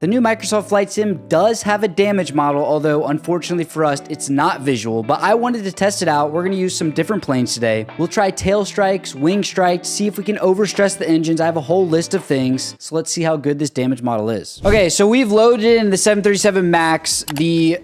The new Microsoft Flight Sim does have a damage model, although unfortunately for us, it's not visual, but I wanted to test it out. We're gonna use some different planes today. We'll try tail strikes, wing strikes, see if we can overstress the engines. I have a whole list of things, so let's see how good this damage model is. Okay, so we've loaded in the 737 MAX, the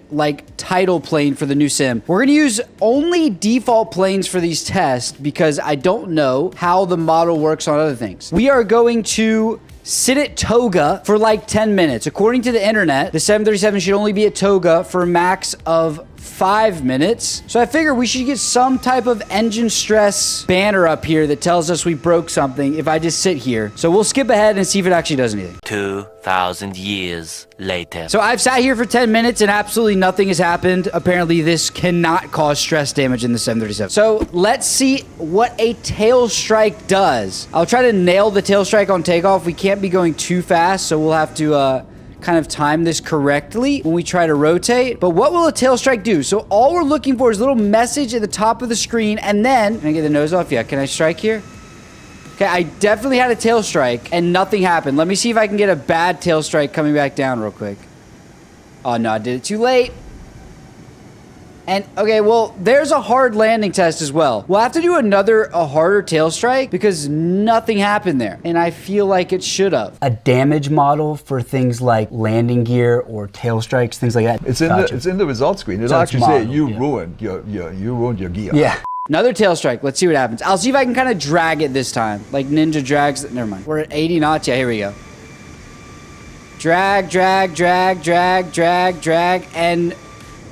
title plane for the new sim. We're gonna use only default planes for these tests because I don't know how the model works on other things. We are going to sit at toga for like 10 minutes. According to the internet, the 737 should only be at toga for a max of 5 minutes. So I figure we should get some type of engine stress banner up here that tells us we broke something if I just sit here. So we'll skip ahead and see if it actually does anything. 2,000 years later. So I've sat here for 10 minutes and absolutely nothing has happened. Apparently this cannot cause stress damage in the 737. So let's see what a tail strike does. I'll try to nail the tail strike on takeoff. We can't be going too fast, so we'll have to kind of time this correctly when we try to rotate. But what will a tail strike do? So all we're looking for is a little message at the top of the screen, and then can I get the nose off? Yeah, can I strike here? Okay, I definitely had a tail strike and nothing happened. Let me see if I can get a bad tail strike coming back down real quick. Oh no, I did it too late. And okay, well, there's a hard landing test as well. We'll have to do a harder tail strike because nothing happened there. And I feel like it should have. A damage model for things like landing gear or tail strikes, things like that. It's in the results screen. It'll actually say you ruined your gear. Yeah. Another tail strike. Let's see what happens. I'll see if I can kind of drag it this time. Like Ninja drags. Never mind. We're at 80 knots. Yeah, here we go. Drag, drag, drag, drag, drag, drag, and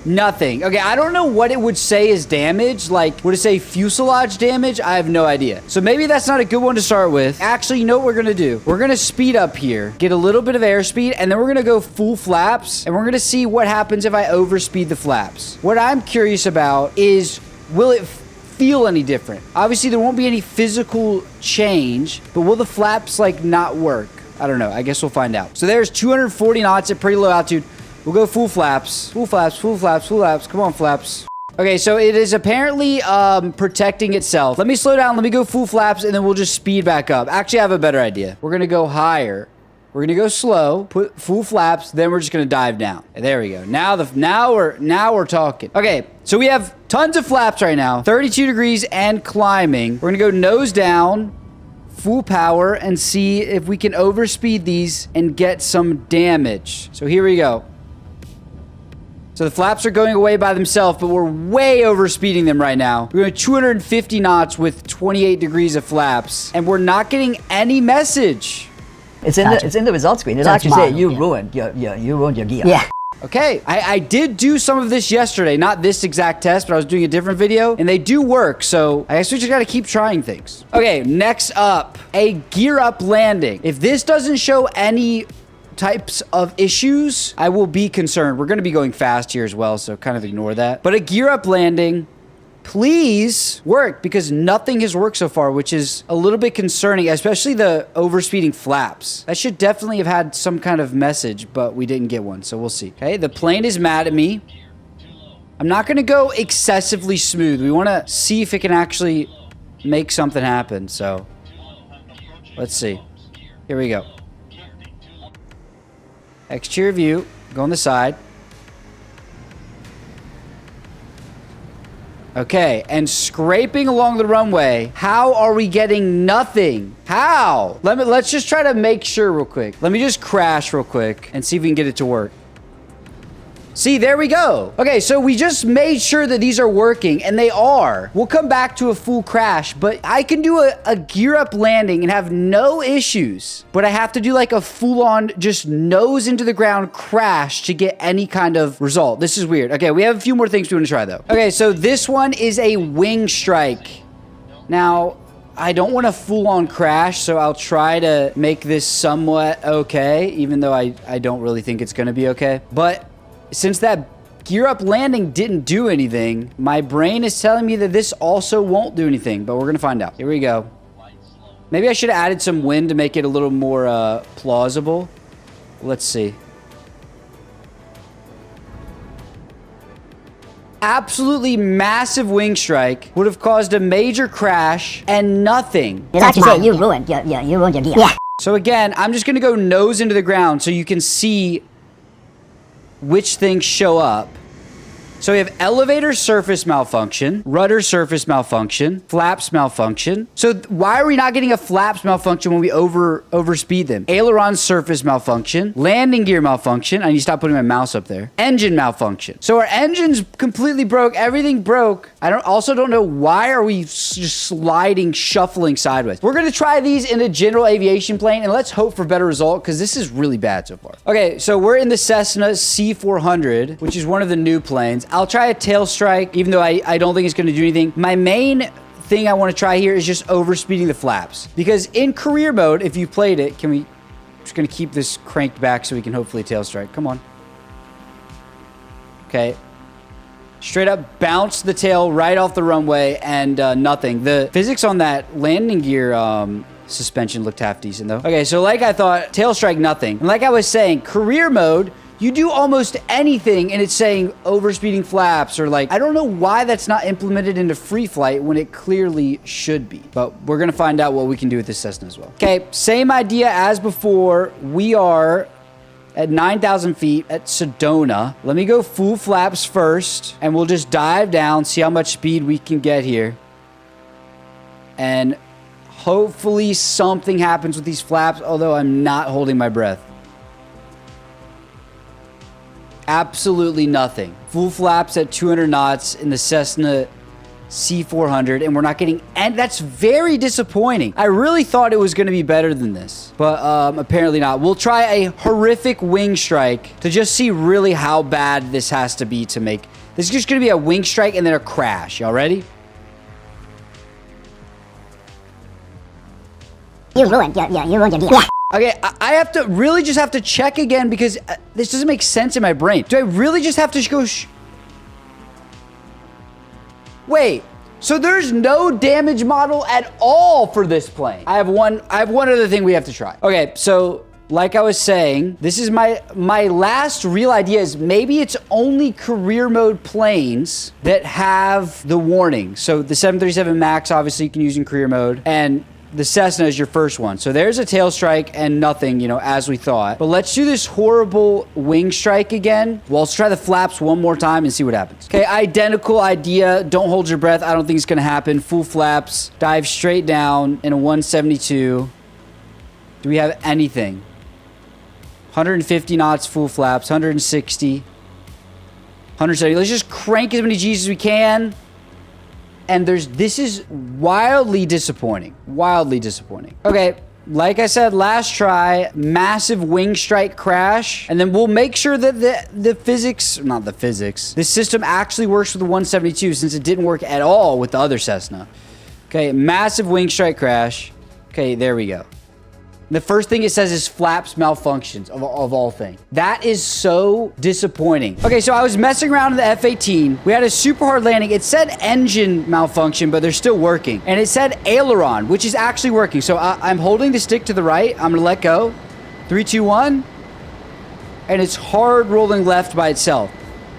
nothing. Okay, I don't know what it would say is damage. Like, would it say fuselage damage? I have no idea. So maybe that's not a good one to start with. Actually, you know what we're gonna do? We're gonna speed up here, get a little bit of airspeed, and then we're gonna go full flaps, and we're gonna see what happens if I overspeed the flaps. What I'm curious about is, will it feel any different? Obviously, there won't be any physical change, but will the flaps, not work? I don't know. I guess we'll find out. So there's 240 knots at pretty low altitude. We'll go full flaps. Full flaps, full flaps, full flaps. Come on, flaps. Okay, so it is apparently protecting itself. Let me slow down. Let me go full flaps, and then we'll just speed back up. Actually, I have a better idea. We're going to go higher. We're going to go slow, put full flaps, then we're just going to dive down. And there we go. Now we're talking. Okay, so we have tons of flaps right now. 32 degrees and climbing. We're going to go nose down, full power, and see if we can overspeed these and get some damage. So here we go. So the flaps are going away by themselves, but we're way overspeeding them right now. We're going 250 knots with 28 degrees of flaps, and we're not getting any message. It's in the results screen. It'll actually say you ruined your gear. Yeah. Okay, I did do some of this yesterday, not this exact test, but I was doing a different video, and they do work, so I guess we just gotta keep trying things. Okay, next up, a gear up landing. If this doesn't show any types of issues, I will be concerned. We're going to be going fast here as well, so kind of ignore that. But a gear up landing, please work, because nothing has worked so far, which is a little bit concerning, especially the overspeeding flaps. That should definitely have had some kind of message, but we didn't get one, so we'll see. Okay, the plane is mad at me. I'm not going to go excessively smooth. We want to see if it can actually make something happen, so let's see. Here we go. Exterior view, go on the side. Okay, and scraping along the runway. How are we getting nothing? How? Let's just try to make sure real quick. Let me just crash real quick and see if we can get it to work. See, there we go. Okay, so we just made sure that these are working, and they are. We'll come back to a full crash, but I can do a gear up landing and have no issues. But I have to do a full-on just nose into the ground crash to get any kind of result. This is weird. Okay, we have a few more things we want to try, though. Okay, so this one is a wing strike. Now, I don't want a full-on crash, so I'll try to make this somewhat okay, even though I don't really think it's going to be okay. But since that gear up landing didn't do anything, my brain is telling me that this also won't do anything, but we're going to find out. Here we go. Maybe I should have added some wind to make it a little more plausible. Let's see. Absolutely massive wing strike would have caused a major crash and nothing. It'll actually say you ruined your gear. Yeah. So again, I'm just gonna go nose into the ground so you can see which things show up. So we have elevator surface malfunction, rudder surface malfunction, flaps malfunction. So why are we not getting a flaps malfunction when we overspeed them? Aileron surface malfunction, landing gear malfunction. I need to stop putting my mouse up there. Engine malfunction. So our engine's completely broke. Everything broke. I also don't know why are we just sliding, shuffling sideways. We're gonna try these in a general aviation plane and let's hope for better result because this is really bad so far. Okay, so we're in the Cessna C400, which is one of the new planes. I'll try a tail strike, even though I don't think it's going to do anything. My main thing I want to try here is just overspeeding the flaps. Because in career mode, if you played it, just going to keep this cranked back so we can hopefully tail strike. Come on. Okay. Straight up bounce the tail right off the runway and nothing. The physics on that landing gear suspension looked half decent though. Okay, so like I thought, tail strike, nothing. And like I was saying, career mode, you do almost anything and it's saying overspeeding flaps or like, I don't know why that's not implemented into free flight when it clearly should be, but we're gonna find out what we can do with this Cessna as well. Okay, same idea as before. We are at 9,000 feet at Sedona. Let me go full flaps first and we'll just dive down, see how much speed we can get here. And hopefully something happens with these flaps, although I'm not holding my breath. Absolutely nothing. Full flaps at 200 knots in the Cessna C400, and we're not getting, and that's very disappointing. I really thought it was going to be better than this, but apparently not. We'll try a horrific wing strike to just see really how bad this has to be to make. This is just going to be a wing strike and then a crash. Y'all ready? You ruined your gear. Okay, I have to really just have to check again because this doesn't make sense in my brain. Do I really just have to go Wait, so there's no damage model at all for this plane. I have one other thing we have to try. Okay, so like I was saying, this is my last real idea is maybe it's only career mode planes that have the warning. So the 737 MAX obviously you can use in career mode, and the Cessna is your first one. So there's a tail strike and nothing, you know, as we thought. But let's do this horrible wing strike again. Well, let's try the flaps one more time and see what happens. Okay, identical idea. Don't hold your breath. I don't think it's gonna happen. Full flaps, dive straight down in a 172. Do we have anything? 150 knots, full flaps, 160, 170. Let's just crank as many G's as we can. And this is wildly disappointing. Wildly disappointing. Okay, like I said, last try, massive wing strike crash. And then we'll make sure that the system actually works with the 172 since it didn't work at all with the other Cessna. Okay, massive wing strike crash. Okay, there we go. The first thing it says is flaps malfunctions of all things. That is so disappointing. Okay, so I was messing around in the F-18. We had a super hard landing. It said engine malfunction, but they're still working. And it said aileron, which is actually working. So I'm holding the stick to the right. I'm gonna let go. 3, 2, 1. And it's hard rolling left by itself.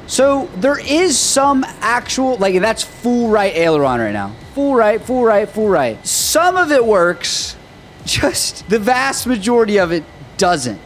So there is some actual, like that's full right aileron right now. Full right, full right, full right. Some of it works. Just the vast majority of it doesn't.